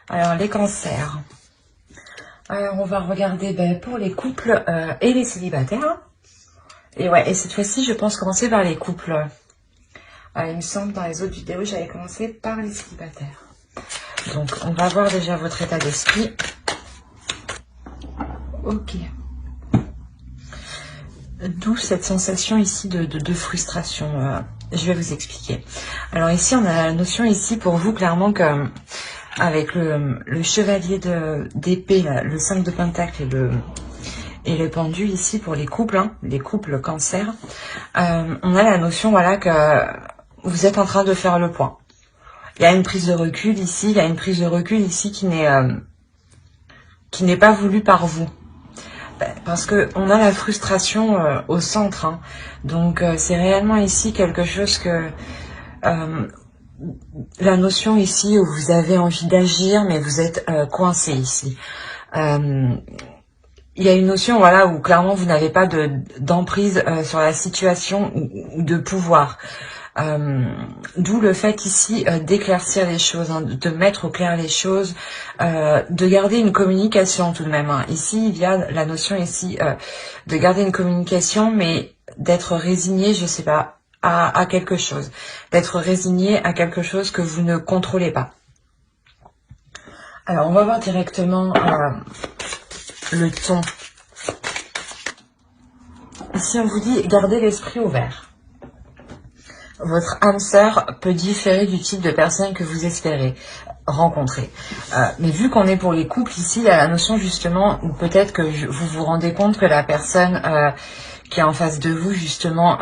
Alors, les cancers. Alors, on va regarder pour les couples et les célibataires. Et ouais, et cette fois-ci, je pense commencer par les couples. Il me semble, dans les autres vidéos, j'avais commencé par les célibataires. Donc, on va voir déjà votre état d'esprit. Ok. D'où cette sensation ici de frustration. Je vais vous expliquer. Alors ici, on a la notion ici pour vous, clairement, que avec le chevalier d'épée, le 5 de pentacle et le pendu ici pour les couples, les couples cancer, on a la notion, voilà, que vous êtes en train de faire le point. Il y a une prise de recul ici, il y a une prise de recul ici qui n'est pas voulue par vous. Parce que on a la frustration au centre, donc c'est réellement ici quelque chose que la notion ici où vous avez envie d'agir, mais vous êtes coincé ici. Il y a une notion, voilà, où clairement vous n'avez pas d'emprise sur la situation ou de pouvoir. D'où le fait ici d'éclaircir les choses, de mettre au clair les choses, de garder une communication tout de même. Ici, il y a la notion ici de garder une communication, mais d'être résigné, je sais pas, à quelque chose. D'être résigné à quelque chose que vous ne contrôlez pas. Alors, on va voir directement le ton. Ici, on vous dit, gardez l'esprit ouvert. Votre âme sœur peut différer du type de personne que vous espérez rencontrer. Mais vu qu'on est pour les couples, ici, il y a la notion justement, ou peut-être que vous vous rendez compte que la personne qui est en face de vous, justement,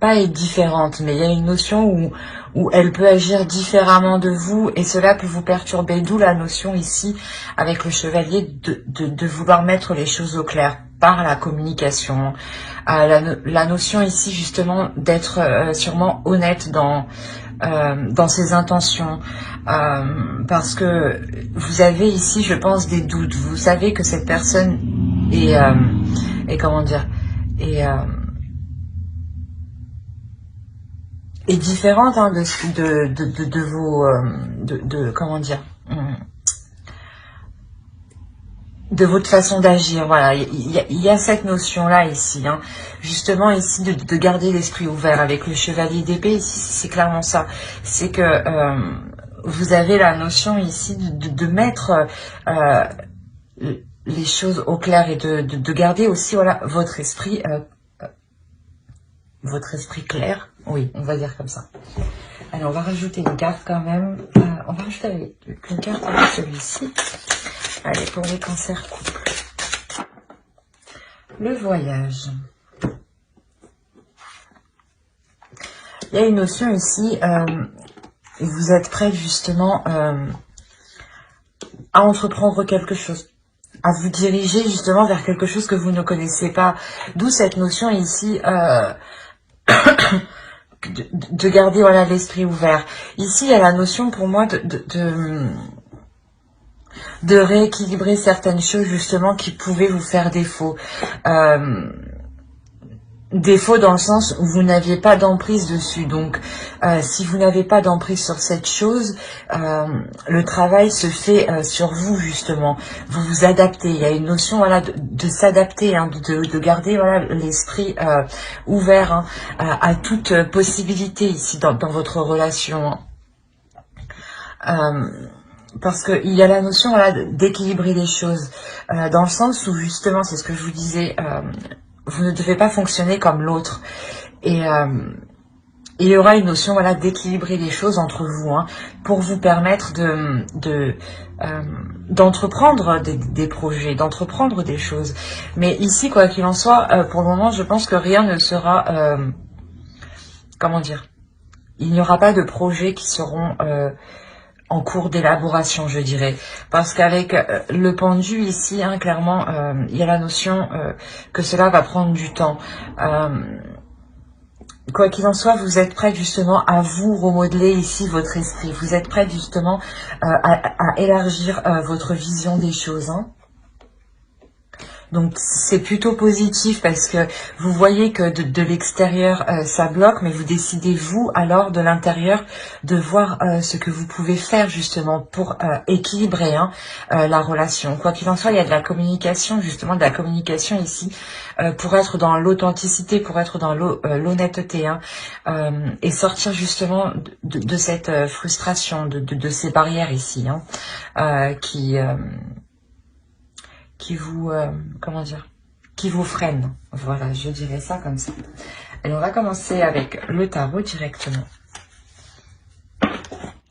pas est différente, mais il y a une notion où elle peut agir différemment de vous, et cela peut vous perturber, d'où la notion ici, avec le chevalier, de vouloir mettre les choses au clair par la communication. La notion ici, justement, d'être sûrement honnête dans ses intentions, parce que vous avez ici, je pense, des doutes. Vous savez que cette personne est comment dire, est différente de vos comment dire, de votre façon d'agir. Voilà, il y a cette notion là ici, justement ici de garder l'esprit ouvert. Avec le chevalier d'épée ici, c'est clairement ça, c'est que vous avez la notion ici de mettre les choses au clair et de garder aussi, voilà, votre esprit clair. Oui, on va dire comme ça. Allez, on va rajouter une carte quand même. On va rajouter une carte avec celui-ci. Allez, pour les cancers couples. Le voyage. Il y a une notion ici, vous êtes prêt justement à entreprendre quelque chose, à vous diriger justement vers quelque chose que vous ne connaissez pas. D'où cette notion ici de garder, voilà, l'esprit ouvert. Ici, il y a la notion pour moi de rééquilibrer certaines choses justement qui pouvaient vous faire défaut. Défaut dans le sens où vous n'aviez pas d'emprise dessus. Donc, si vous n'avez pas d'emprise sur cette chose, le travail se fait sur vous justement. Vous vous adaptez. Il y a une notion, voilà, de s'adapter, de garder, voilà, l'esprit ouvert à toute possibilité ici dans votre relation. Parce qu'il y a la notion, voilà, d'équilibrer les choses, dans le sens où justement, c'est ce que je vous disais, vous ne devez pas fonctionner comme l'autre, et il y aura une notion, voilà, d'équilibrer les choses entre vous, pour vous permettre d'entreprendre des projets, d'entreprendre des choses. Mais ici, quoi qu'il en soit, pour le moment, je pense que rien ne sera, comment dire, il n'y aura pas de projets qui seront en cours d'élaboration, je dirais. Parce qu'avec le pendu ici, clairement, il y a la notion que cela va prendre du temps. Quoi qu'il en soit, vous êtes prête justement à vous remodeler ici votre esprit. Vous êtes prête justement à élargir votre vision des choses. Donc c'est plutôt positif parce que vous voyez que de l'extérieur ça bloque, mais vous décidez vous alors de l'intérieur de voir ce que vous pouvez faire justement pour équilibrer la relation. Quoi qu'il en soit, il y a de la communication, justement de la communication ici pour être dans l'authenticité, pour être dans l'honnêteté et sortir justement de cette frustration, de ces barrières ici qui vous, comment dire, qui vous freine. Voilà, je dirais ça comme ça. Et on va commencer avec le tarot directement.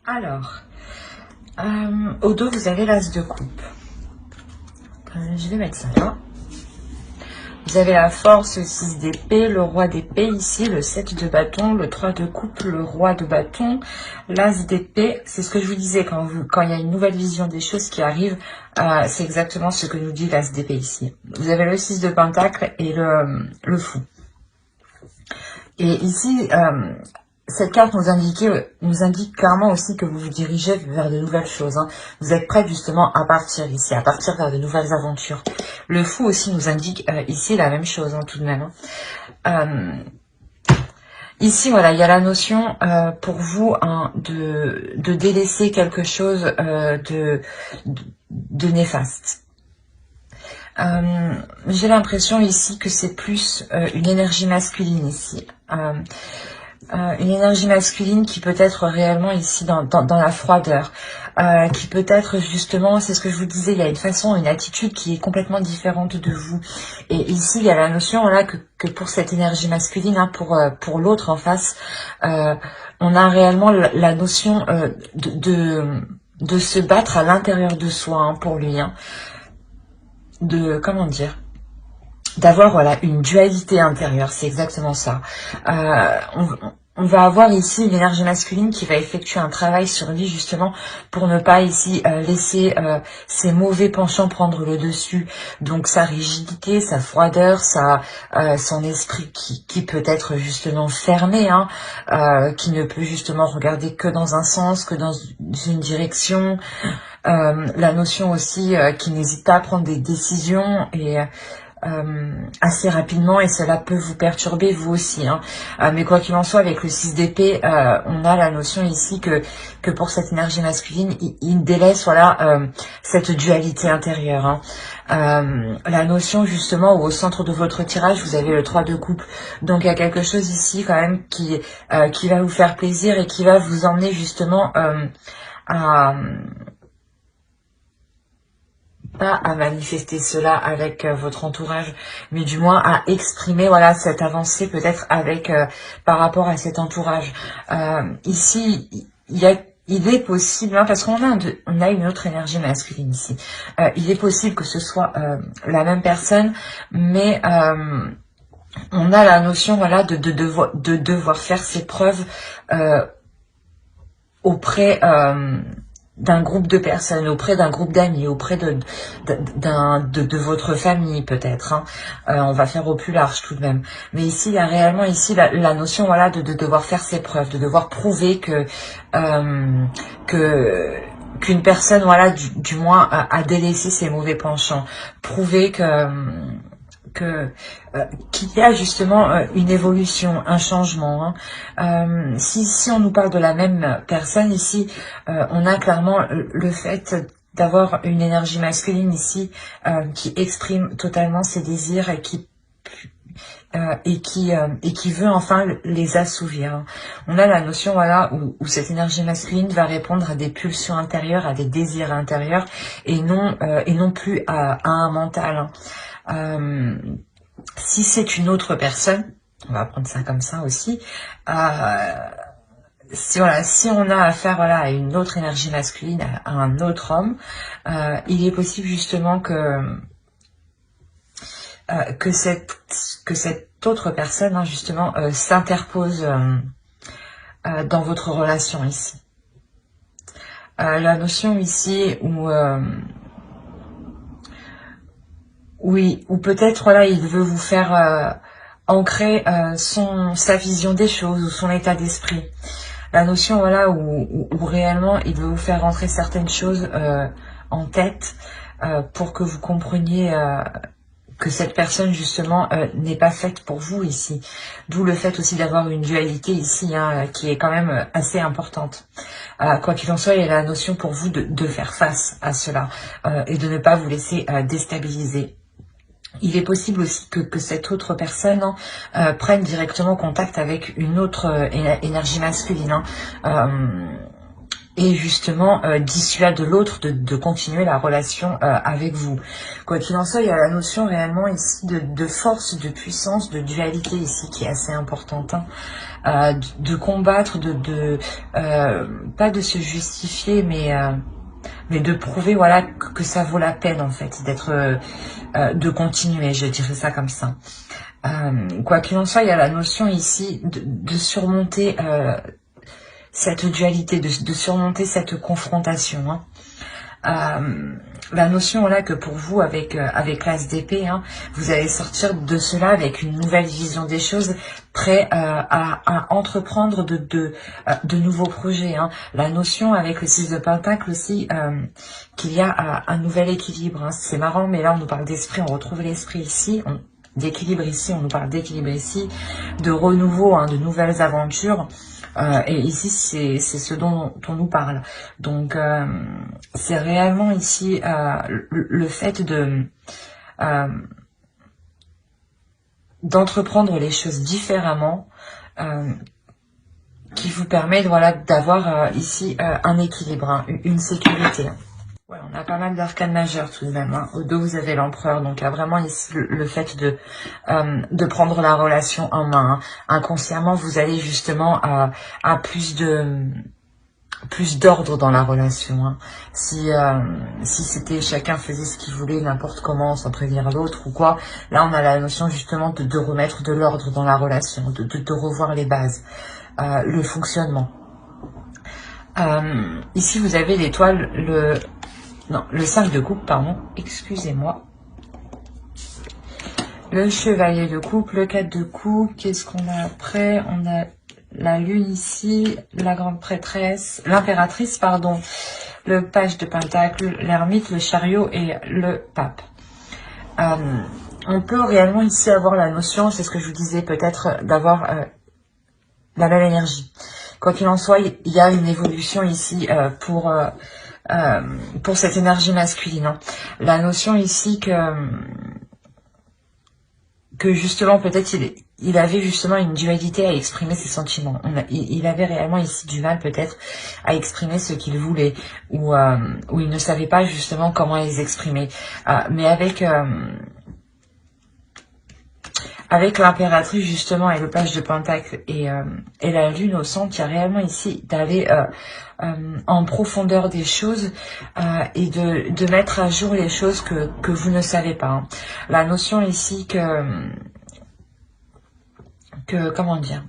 Alors, au dos, vous avez l'as de coupe. Je vais mettre ça là. Vous avez la force, le 6 d'épée, le roi d'épée ici, le 7 de bâton, le 3 de coupe, le roi de bâton, l'as d'épée. C'est ce que je vous disais, quand il y a une nouvelle vision des choses qui arrive, c'est exactement ce que nous dit l'as d'épée ici. Vous avez le 6 de pentacle et le fou. Et ici, cette carte nous indique clairement aussi que vous vous dirigez vers de nouvelles choses. Vous êtes prêt justement à partir ici, à partir vers de nouvelles aventures. Le fou aussi nous indique ici la même chose tout de même. Ici, voilà, il y a la notion pour vous de délaisser quelque chose de néfaste. J'ai l'impression ici que c'est plus une énergie masculine ici. Une énergie masculine qui peut être réellement ici dans la froideur, qui peut être justement, c'est ce que je vous disais, il y a une façon, une attitude qui est complètement différente de vous. Et ici, il y a la notion là que pour cette énergie masculine, pour l'autre en face, on a réellement la notion de se battre à l'intérieur de soi pour lui, de, comment dire, d'avoir voilà une dualité intérieure, c'est exactement ça. On va avoir ici une énergie masculine qui va effectuer un travail sur lui justement pour ne pas ici laisser ses mauvais penchants prendre le dessus. Donc sa rigidité, sa froideur, son esprit qui peut être justement fermé, qui ne peut justement regarder que dans un sens, que dans une direction. La notion aussi qui n'hésite pas à prendre des décisions et assez rapidement, et cela peut vous perturber vous aussi. Mais quoi qu'il en soit, avec le 6 d'épée, on a la notion ici que pour cette énergie masculine, il délaisse voilà cette dualité intérieure. La notion justement où au centre de votre tirage, vous avez le 3 de coupe. Donc il y a quelque chose ici quand même qui va vous faire plaisir et qui va vous emmener justement pas à manifester cela avec votre entourage, mais du moins à exprimer voilà cette avancée peut-être avec par rapport à cet entourage. Ici, il est possible, parce qu'on a une autre énergie masculine ici. Il est possible que ce soit la même personne, mais on a la notion voilà de devoir faire ses preuves auprès d'un groupe de personnes, auprès d'un groupe d'amis, auprès de votre famille peut-être. On va faire au plus large tout de même. Mais ici, il y a réellement ici la notion voilà de devoir faire ses preuves, de devoir prouver qu'une personne voilà du moins a délaissé ses mauvais penchants, prouver qu'il y a justement une évolution, un changement. Si on nous parle de la même personne ici, on a clairement le fait d'avoir une énergie masculine ici qui exprime totalement ses désirs et qui veut enfin les assouvir. On a la notion voilà où cette énergie masculine va répondre à des pulsions intérieures, à des désirs intérieurs et non plus à un mental. Si c'est une autre personne, on va prendre ça comme ça aussi, si on a affaire voilà, à une autre énergie masculine, à un autre homme, il est possible justement que cette autre personne justement s'interpose dans votre relation ici. La notion ici où oui, ou peut-être voilà, il veut vous faire ancrer sa vision des choses ou son état d'esprit. La notion voilà où réellement il veut vous faire rentrer certaines choses en tête pour que vous compreniez que cette personne justement n'est pas faite pour vous ici. D'où le fait aussi d'avoir une dualité ici hein, qui est quand même assez importante. Quoi qu'il en soit, il y a la notion pour vous de faire face à cela et de ne pas vous laisser déstabiliser. Il est possible aussi que cette autre personne prenne directement contact avec une autre énergie masculine. Et justement dissuade l'autre de continuer la relation avec vous. Quoi qu'il en soit, il y a la notion réellement ici de force, de puissance, de dualité ici qui est assez importante. De combattre, pas de se justifier, mais de prouver voilà que ça vaut la peine en fait d'être, de continuer, je dirais ça comme ça. Quoi qu'il en soit, il y a la notion ici de surmonter cette dualité, de surmonter cette confrontation. La notion là que pour vous avec l'as d'épée, vous allez sortir de cela avec une nouvelle vision des choses, prêt à entreprendre de nouveaux projets. La notion avec le 6 de Pentacle aussi, qu'il y a un nouvel équilibre. C'est marrant, mais là on nous parle d'esprit, on retrouve l'esprit ici, d'équilibre ici, on nous parle d'équilibre ici, de renouveau, de nouvelles aventures. Et ici, c'est ce dont on nous parle. Donc, c'est réellement ici le fait d'entreprendre les choses différemment qui vous permet voilà, d'avoir ici un équilibre, une sécurité. Ouais, on a pas mal d'arcanes majeures tout de même. Au dos, vous avez l'empereur. Donc, il y a vraiment ici le fait de prendre la relation en main. Inconsciemment, vous allez justement à plus d'ordre dans la relation. Si c'était chacun faisait ce qu'il voulait, n'importe comment, sans prévenir l'autre ou quoi, là, on a la notion justement de remettre de l'ordre dans la relation, de revoir les bases, le fonctionnement. Ici, vous avez l'étoile, le 5 de coupe, pardon, excusez-moi. Le chevalier de coupe, le 4 de coupe, qu'est-ce qu'on a après? On a la lune ici, la grande prêtresse, l'impératrice, pardon, le page de pentacle, l'ermite, le chariot et le pape. On peut réellement ici avoir la notion, c'est ce que je vous disais, peut-être d'avoir la même énergie. Quoi qu'il en soit, il y a une évolution ici pour cette énergie masculine. La notion ici que justement peut-être il avait justement une dualité à exprimer ses sentiments. Il avait réellement ici du mal peut-être à exprimer ce qu'il voulait ou il ne savait pas justement comment les exprimer. Mais avec l'impératrice justement et le page de pentacle et la lune au centre, il y a réellement ici d'aller en profondeur des choses et de mettre à jour les choses que vous ne savez pas. La notion ici que comment dire,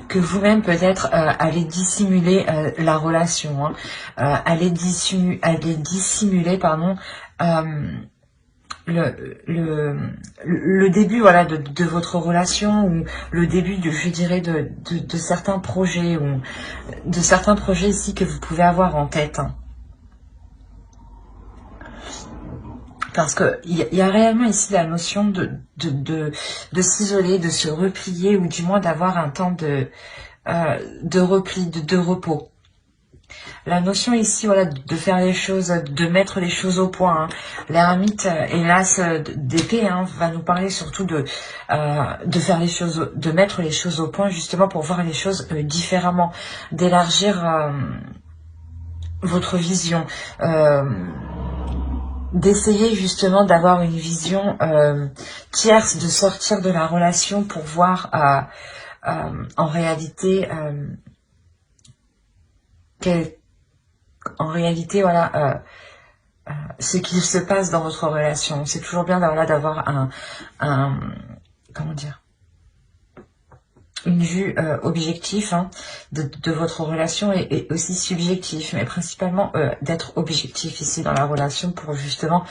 que vous-même peut-être allez dissimuler la relation, allez dissimuler pardon, le début voilà de votre relation ou le début je dirais de certains projets ou de certains projets ici que vous pouvez avoir en tête. Parce que il y a réellement ici la notion de s'isoler, de se replier ou du moins d'avoir un temps de repli, de repos. La notion ici, voilà, de faire les choses, de mettre les choses au point. L'ermite et l'as d'épée va nous parler surtout de faire les choses, de mettre les choses au point justement pour voir les choses différemment, d'élargir votre vision, d'essayer justement d'avoir une vision tierce, de sortir de la relation pour voir en réalité voilà ce qu'il se passe dans votre relation. C'est toujours bien d'avoir comment dire, une vue objective de votre relation et aussi subjectif, mais principalement d'être objectif ici dans la relation pour justement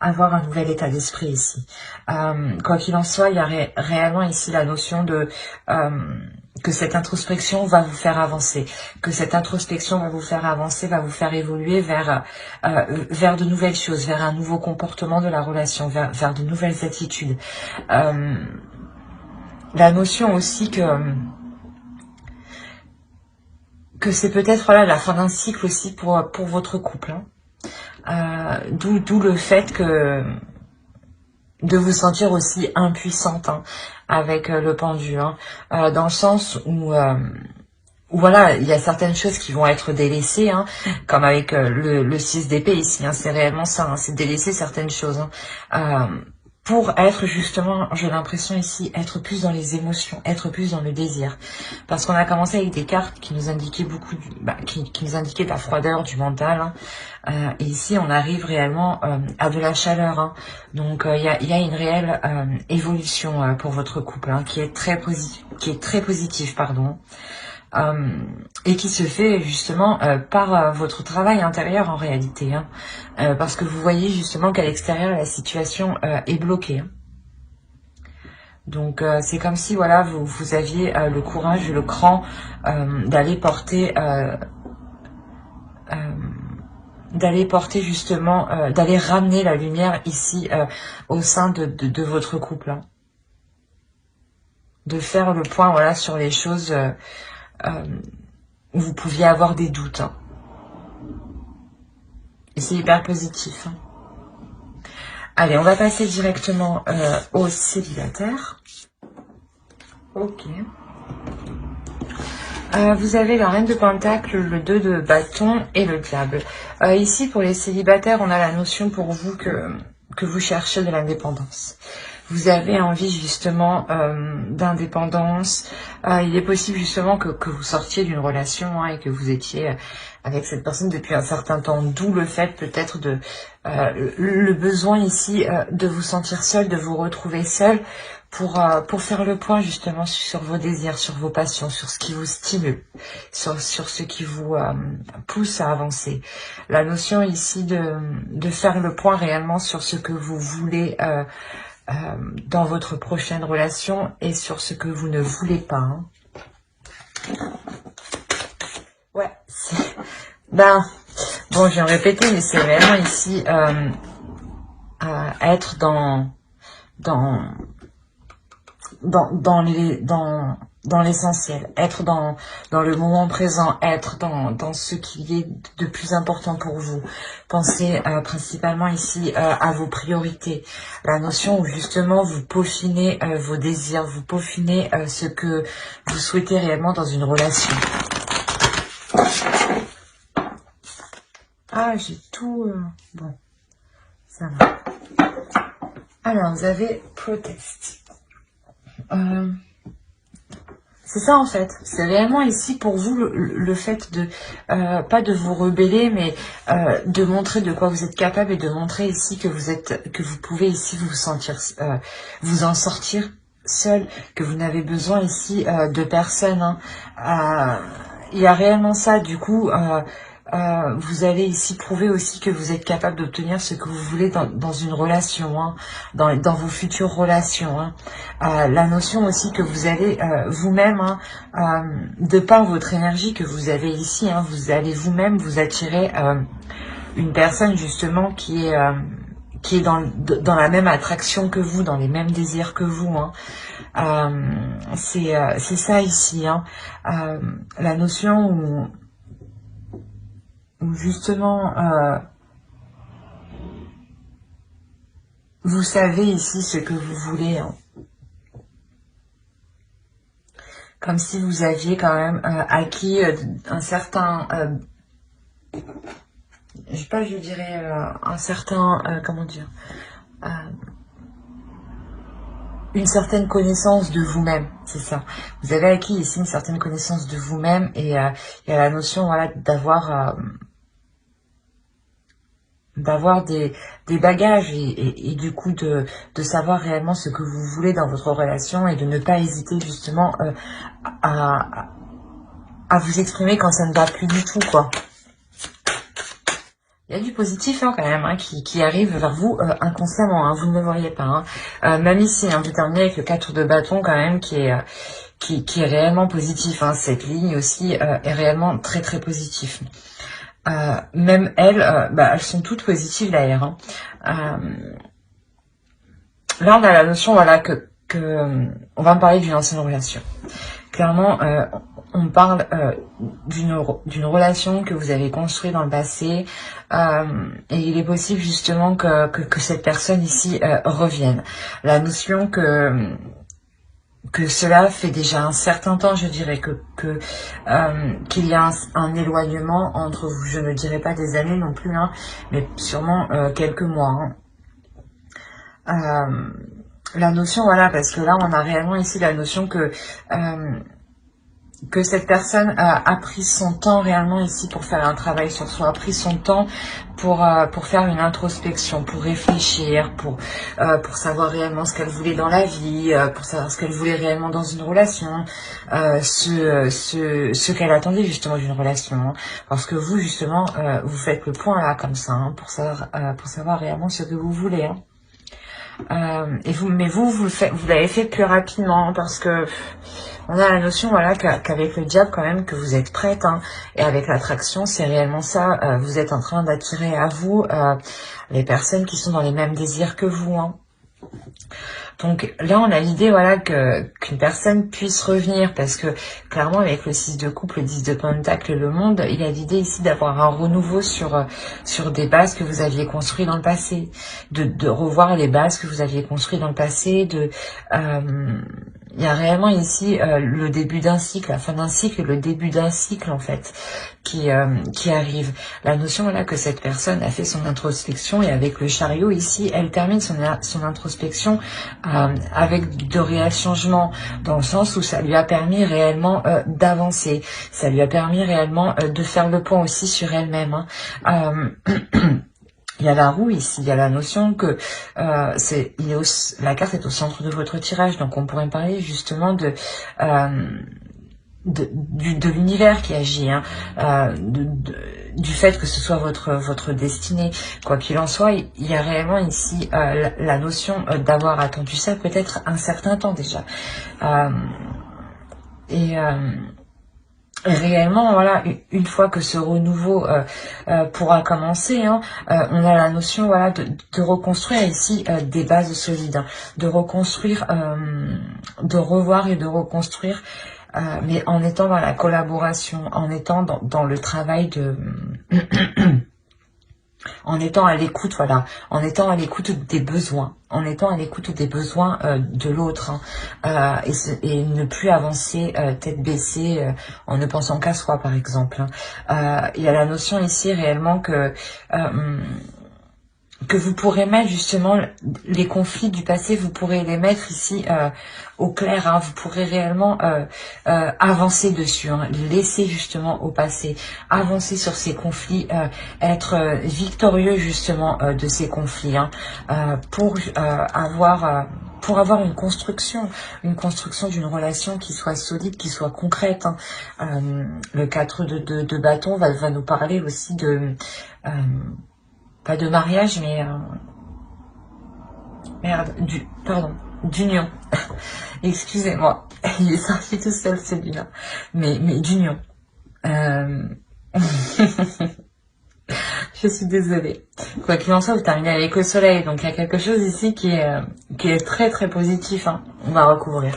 avoir un nouvel état d'esprit ici. Quoi qu'il en soit, il y a réellement ici la notion que cette introspection va vous faire avancer, que cette introspection va vous faire avancer, va vous faire évoluer vers de nouvelles choses, vers un nouveau comportement de la relation, vers de nouvelles attitudes. La notion aussi que c'est peut-être voilà, la fin d'un cycle aussi pour votre couple. Hein. D'où le fait que de vous sentir aussi impuissante hein, avec le pendu, hein, dans le sens où voilà, il y a certaines choses qui vont être délaissées, hein, comme avec le 6 d'épée ici, hein, c'est réellement ça, hein, c'est délaisser certaines choses. Hein, pour être justement, j'ai l'impression ici, être plus dans les émotions, être plus dans le désir. Parce qu'on a commencé avec des cartes qui nous indiquaient beaucoup, qui nous indiquaient la froideur du mental. Hein, et ici, on arrive réellement à de la chaleur. Hein. Donc, il y a une réelle évolution pour votre couple, hein, qui est très positive, pardon. Et qui se fait justement par votre travail intérieur en réalité, hein, parce que vous voyez justement qu'à l'extérieur la situation est bloquée. Hein. Donc c'est comme si voilà vous aviez le courage et le cran d'aller porter justement, d'aller ramener la lumière ici au sein de votre couple. Hein. De faire le point voilà sur les choses où vous pouviez avoir des doutes. Hein. Et c'est hyper positif. Hein. Allez, on va passer directement au célibataire. Ok. Vous avez la reine de pentacle, le 2 de bâton et le diable. Ici, pour les célibataires, on a la notion pour vous que vous cherchez de l'indépendance. Vous avez envie justement d'indépendance. Il est possible justement que vous sortiez d'une relation hein, et que vous étiez avec cette personne depuis un certain temps. D'où le fait peut-être de le besoin ici de vous sentir seul, de vous retrouver seul pour faire le point justement sur vos désirs, sur vos passions, sur ce qui vous stimule, sur ce qui vous pousse à avancer. La notion ici de faire le point réellement sur ce que vous voulez dans votre prochaine relation et sur ce que vous ne voulez pas. Hein. Ouais, ben, bon, je viens de répéter, mais c'est vraiment ici être dans l'essentiel, être dans le moment présent, être dans ce qui est de plus important pour vous. Pensez principalement ici à vos priorités, la notion où justement vous peaufinez vos désirs, vous peaufinez ce que vous souhaitez réellement dans une relation. Ah, j'ai tout... bon, ça va. Alors, vous avez protest. C'est ça en fait, c'est réellement ici pour vous le fait de, pas de vous rebeller, mais de montrer de quoi vous êtes capable et de montrer ici que vous pouvez ici vous sentir, vous en sortir seul, que vous n'avez besoin ici de personne. Hein. Il y a réellement ça, du coup, vous allez ici prouver aussi que vous êtes capable d'obtenir ce que vous voulez dans une relation, hein, dans vos futures relations. Hein. La notion aussi que vous allez vous-même, hein, de par votre énergie que vous avez ici, hein, vous allez vous-même vous attirer une personne justement qui est dans la même attraction que vous, dans les mêmes désirs que vous. Hein. C'est ça ici. Hein. La notion où justement vous savez ici ce que vous voulez, hein. Comme si vous aviez quand même acquis un certain je dirais un certain comment dire une certaine connaissance de vous-même, c'est ça. Vous avez acquis ici une certaine connaissance de vous-même et il y a la notion voilà d'avoir des bagages et du coup de savoir réellement ce que vous voulez dans votre relation et de ne pas hésiter justement à vous exprimer quand ça ne va plus du tout, quoi. Il y a du positif hein, quand même hein, qui arrive vers vous inconsciemment, hein, vous ne le voyez pas. Hein. Même ici, hein, vous terminez avec le 4 de bâton quand même qui qui est réellement positif, hein. Cette ligne aussi est réellement très très positive. Même elles, elles sont toutes positives d'ailleurs, hein. Là on a la notion, voilà, que on va me parler d'une ancienne relation. Clairement, on parle d'une relation que vous avez construite dans le passé, et il est possible justement que cette personne ici revienne. La notion que cela fait déjà un certain temps, je dirais, qu'il y a un éloignement entre vous. Je ne dirais pas des années non plus, hein, mais sûrement quelques mois, hein. La notion, voilà, parce que là, on a réellement ici la notion que cette personne a pris son temps réellement ici pour faire un travail sur soi, a pris son temps pour faire une introspection, pour réfléchir, pour savoir réellement ce qu'elle voulait dans la vie, pour savoir ce qu'elle voulait réellement dans une relation, ce qu'elle attendait justement d'une relation, hein. Parce que vous, justement, vous faites le point là, comme ça, hein, pour savoir réellement ce que vous voulez, hein. Mais vous l'avez fait plus rapidement, parce que on a la notion, voilà, qu'avec le diable quand même, que vous êtes prête, hein, et avec l'attraction, c'est réellement ça. Vous êtes en train d'attirer à vous les personnes qui sont dans les mêmes désirs que vous, hein. Donc là, on a l'idée, voilà, qu'une personne puisse revenir, parce que clairement, avec le 6 de coupe, le 10 de pentacle et le monde, il y a l'idée ici d'avoir un renouveau sur des bases que vous aviez construites dans le passé, de revoir les bases que vous aviez construites dans le passé, il y a réellement ici le début d'un cycle, la fin d'un cycle et le début d'un cycle en fait qui arrive. La notion, voilà, que cette personne a fait son introspection, et avec le chariot ici, elle termine son introspection avec de réels changements, dans le sens où ça lui a permis réellement d'avancer, ça lui a permis réellement de faire le point aussi sur elle-même, hein. Il y a la roue ici, il y a la notion que la carte est au centre de votre tirage, donc on pourrait parler justement de l'univers qui agit, hein, du fait que ce soit votre destinée. Quoi qu'il en soit, il y a réellement ici la notion d'avoir attendu ça peut-être un certain temps déjà. Réellement, voilà, une fois que ce renouveau pourra commencer, hein, on a la notion, voilà, de reconstruire ici des bases solides, hein, de reconstruire, de revoir et de reconstruire, mais en étant dans la collaboration, en étant dans le travail de... en étant à l'écoute, voilà, en étant à l'écoute des besoins, en étant à l'écoute des besoins de l'autre, hein, et ne plus avancer tête baissée en ne pensant qu'à soi, par exemple, hein. Il y a la notion ici réellement que vous pourrez mettre justement les conflits du passé, vous pourrez les mettre ici au clair, hein. Vous pourrez réellement avancer dessus, hein, laisser justement au passé, avancer sur ces conflits, être victorieux justement de ces conflits, hein, pour avoir une construction d'une relation qui soit solide, qui soit concrète, hein. Le 4 de bâton va nous parler aussi de... pas de mariage, mais... d'union. Excusez-moi, il est sorti tout seul celui-là. Mais d'union. Je suis désolée. Quoi qu'il en soit, vous terminez avec le soleil. Donc il y a quelque chose ici qui est très très positif, hein. On va recouvrir.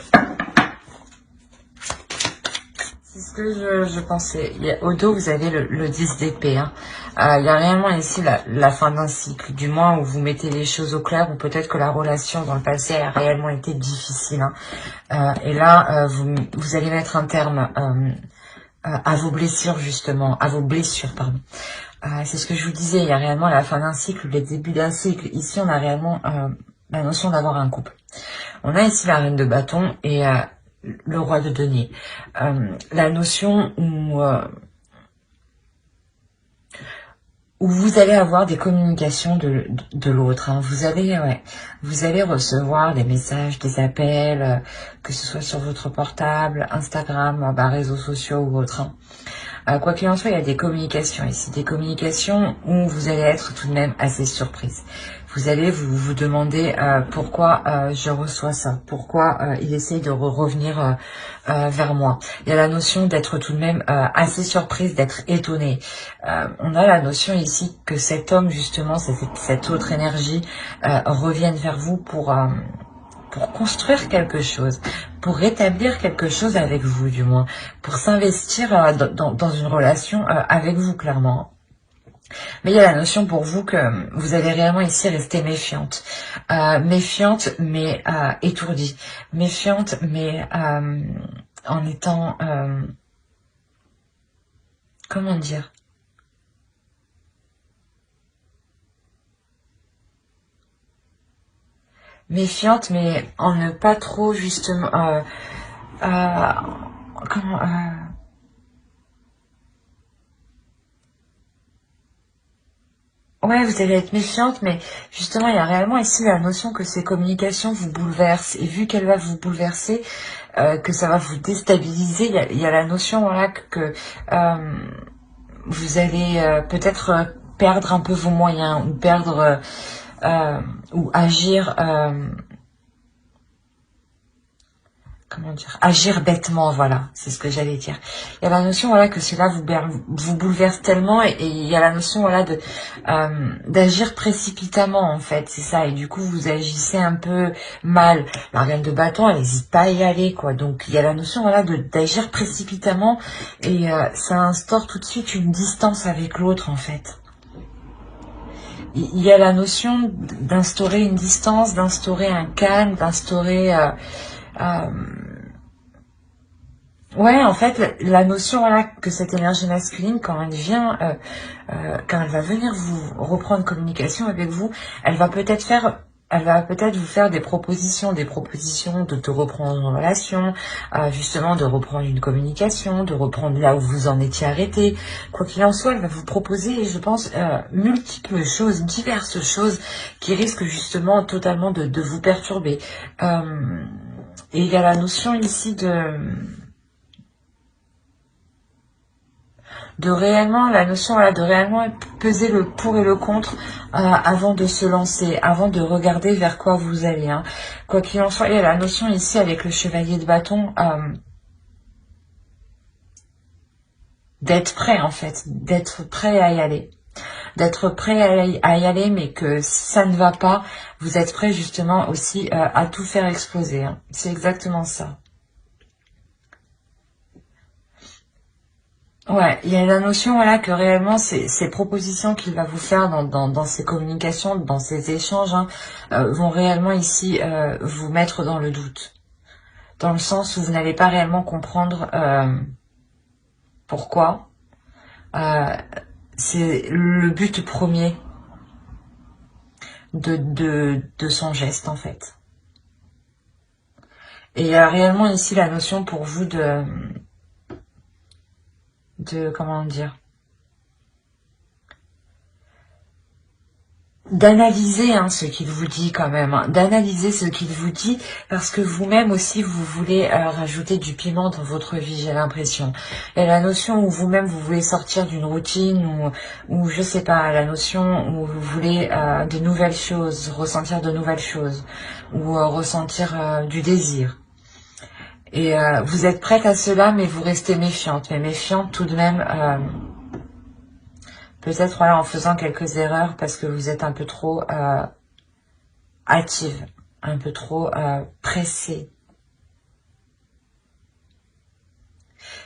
C'est ce que je pensais. Au dos, vous avez le 10 d'épée, hein. Il y a réellement ici la fin d'un cycle, du moins où vous mettez les choses au clair, ou peut-être que la relation dans le passé a réellement été difficile, hein. Et là, vous allez mettre un terme à vos blessures, justement, pardon. C'est ce que je vous disais, il y a réellement la fin d'un cycle, le début d'un cycle. Ici, on a réellement la notion d'avoir un couple. On a ici la reine de bâton et le roi de denier. La notion où vous allez avoir des communications de l'autre, hein. Vous allez recevoir des messages, des appels, que ce soit sur votre portable, Instagram, réseaux sociaux ou autre, hein. Quoi qu'il en soit, il y a des communications ici, des communications où vous allez être tout de même assez surprise. vous allez vous demander pourquoi je reçois ça, pourquoi il essaye de revenir vers moi. Il y a la notion d'être tout de même assez surprise, d'être étonnée. On a la notion ici que cet homme, justement, cette autre énergie, revienne vers vous pour construire quelque chose, pour rétablir quelque chose avec vous, du moins, pour s'investir dans une relation avec vous, clairement. Mais il y a la notion pour vous que vous allez réellement ici rester méfiante. Méfiante, mais étourdie. Méfiante, mais en étant... comment dire? Méfiante, mais en ne pas trop, justement... euh, comment... ouais, vous allez être méfiante, mais justement, il y a réellement ici la notion que ces communications vous bouleversent. Et vu qu'elle va vous bouleverser, que ça va vous déstabiliser, il y a la notion, voilà, que vous allez peut-être perdre un peu vos moyens, ou perdre, ou agir... comment dire, agir bêtement, voilà, c'est ce que j'allais dire. Il y a la notion, voilà, que cela vous bouleverse tellement, et il y a la notion, voilà, d'agir précipitamment, en fait, c'est ça, et du coup, vous agissez un peu mal. La reine de bâton, elle n'hésite pas à y aller, quoi, donc il y a la notion, voilà, d'agir précipitamment, et ça instaure tout de suite une distance avec l'autre, en fait. Il y a la notion d'instaurer une distance, d'instaurer un calme, d'instaurer... ouais, en fait, la notion, voilà, que cette énergie masculine, quand elle vient, quand elle va venir vous reprendre communication avec vous, elle va peut-être vous faire des propositions de reprendre une relation, justement, de reprendre une communication, de reprendre là où vous en étiez arrêté. Quoi qu'il en soit, elle va vous proposer, je pense, multiples choses, diverses choses qui risquent justement totalement de vous perturber. Et il y a la notion ici de réellement, la notion, voilà, de réellement peser le pour et le contre avant de se lancer, avant de regarder vers quoi vous allez. Hein. Quoi qu'il en soit, il y a la notion ici avec le chevalier de bâton d'être prêt, en fait, d'être prêt à y aller. D'être prêt à y aller, mais que si ça ne va pas, vous êtes prêt justement aussi à tout faire exploser. Hein. C'est exactement ça. Ouais, il y a la notion, voilà, que réellement, ces propositions qu'il va vous faire dans ces communications, dans ces échanges, hein, vont réellement ici vous mettre dans le doute. Dans le sens où vous n'allez pas réellement comprendre pourquoi. Euh, c'est le but premier de son geste, en fait. Et il y a réellement ici la notion pour vous comment dire, d'analyser hein, ce qu'il vous dit quand même, hein, d'analyser ce qu'il vous dit, parce que vous-même aussi, vous voulez rajouter du piment dans votre vie, j'ai l'impression. Et la notion où vous-même, vous voulez sortir d'une routine, ou je sais pas, la notion où vous voulez de nouvelles choses, ressentir de nouvelles choses, ou ressentir du désir. Et vous êtes prête à cela, mais vous restez méfiante, mais méfiante tout de même... peut-être voilà, en faisant quelques erreurs parce que vous êtes un peu trop hâtive, un peu trop pressée.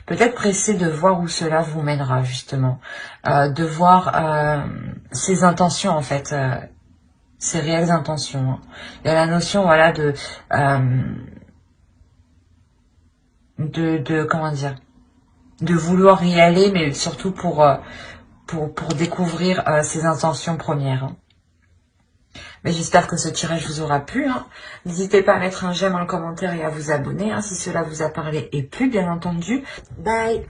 Peut-être pressée de voir où cela vous mènera justement. De voir ses intentions en fait, ses réelles intentions. Hein. Il y a la notion voilà de comment dire, de vouloir y aller, mais surtout pour découvrir ses intentions premières. Hein. Mais j'espère que ce tirage vous aura plu. Hein. N'hésitez pas à mettre un j'aime, un commentaire et à vous abonner hein, si cela vous a parlé et plu, bien entendu. Bye!